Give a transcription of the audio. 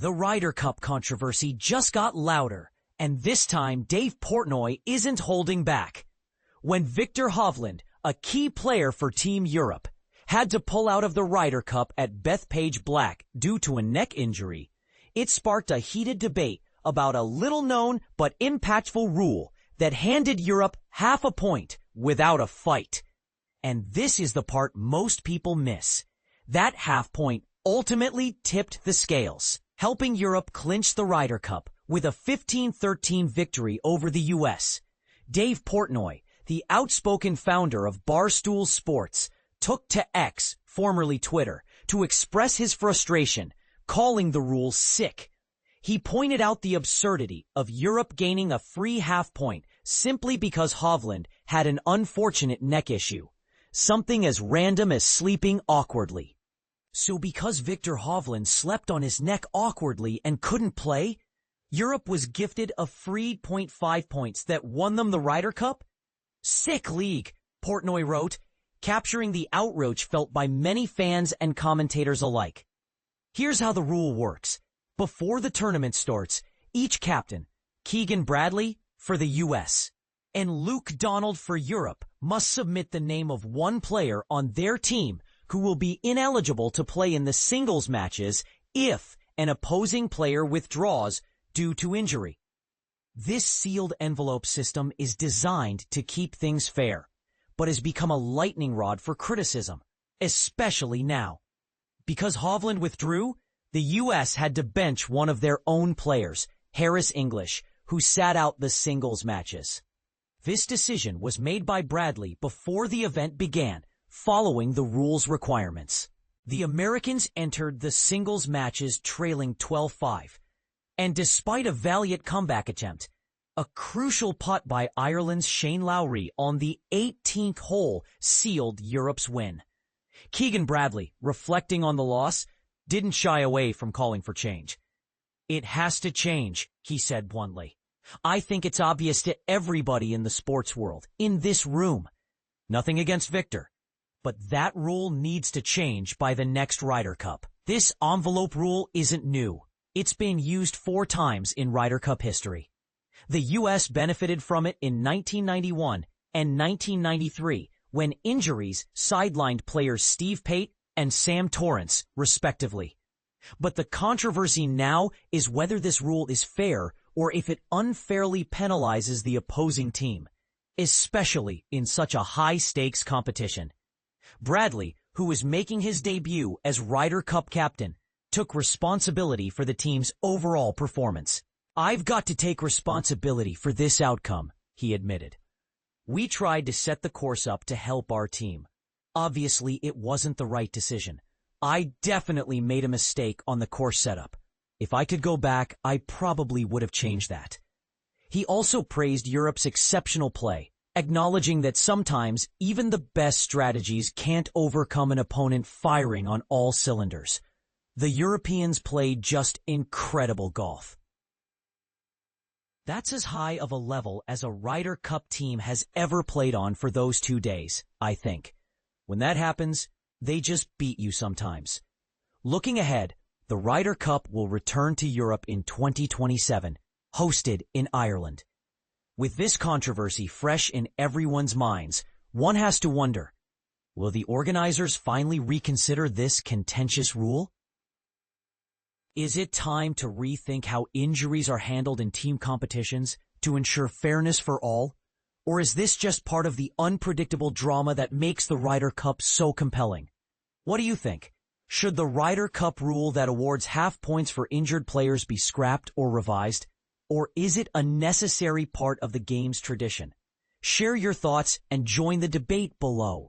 The Ryder Cup controversy just got louder, and this time Dave Portnoy isn't holding back. When Viktor Hovland, a key player for Team Europe, had to pull out of the Ryder Cup at Bethpage Black due to a neck injury, it sparked a heated debate about a little-known but impactful rule that handed Europe half a point without a fight. And this is the part most people miss. That half point ultimately tipped the scales, helping Europe clinch the Ryder Cup with a 15-13 victory over the U.S. Dave Portnoy, the outspoken founder of Barstool Sports, took to X, formerly Twitter, to express his frustration, calling the rule sick. He pointed out the absurdity of Europe gaining a free half point simply because Hovland had an unfortunate neck issue, something as random as sleeping awkwardly. So because Viktor Hovland slept on his neck awkwardly and couldn't play, Europe was gifted a free 0.5 points that won them the Ryder Cup? Sick league, Portnoy wrote, capturing the outrage felt by many fans and commentators alike. Here's how the rule works. Before the tournament starts, each captain, Keegan Bradley for the U.S. and Luke Donald for Europe, must submit the name of one player on their team who will be ineligible to play in the singles matches if an opposing player withdraws due to injury. This sealed envelope system is designed to keep things fair, but has become a lightning rod for criticism, especially now. Because Hovland withdrew, the U.S. had to bench one of their own players, Harris English, who sat out the singles matches. This decision was made by Bradley before the event began, following the rule's requirements. The Americans entered the singles matches trailing 12-5, and despite a valiant comeback attempt, a crucial putt by Ireland's Shane Lowry on the 18th hole sealed Europe's win. Keegan Bradley, reflecting on the loss, didn't shy away from calling for change. "It has to change," he said bluntly. "I think it's obvious to everybody in the sports world, in this room. Nothing against Viktor, but that rule needs to change by the next Ryder Cup. This envelope rule isn't new. It's been used 4 times in Ryder Cup history. The U.S. benefited from it in 1991 and 1993 when injuries sidelined players Steve Pate and Sam Torrance, respectively. But the controversy now is whether this rule is fair or if it unfairly penalizes the opposing team, especially in such a high-stakes competition. Bradley, who was making his debut as Ryder Cup captain, took responsibility for the team's overall performance. "I've got to take responsibility for this outcome," he admitted. "We tried to set the course up to help our team. Obviously, it wasn't the right decision. I definitely made a mistake on the course setup. If I could go back, I probably would have changed that." He also praised Europe's exceptional play, acknowledging that sometimes even the best strategies can't overcome an opponent firing on all cylinders. The Europeans played just incredible golf. That's as high of a level as a Ryder Cup team has ever played on for those 2 days, I think. When that happens, they just beat you sometimes. Looking ahead, the Ryder Cup will return to Europe in 2027, hosted in Ireland. With this controversy fresh in everyone's minds, one has to wonder, will the organizers finally reconsider this contentious rule? Is it time to rethink how injuries are handled in team competitions to ensure fairness for all? Or is this just part of the unpredictable drama that makes the Ryder Cup so compelling? What do you think? Should the Ryder Cup rule that awards half points for injured players be scrapped or revised? Or is it a necessary part of the game's tradition? Share your thoughts and join the debate below.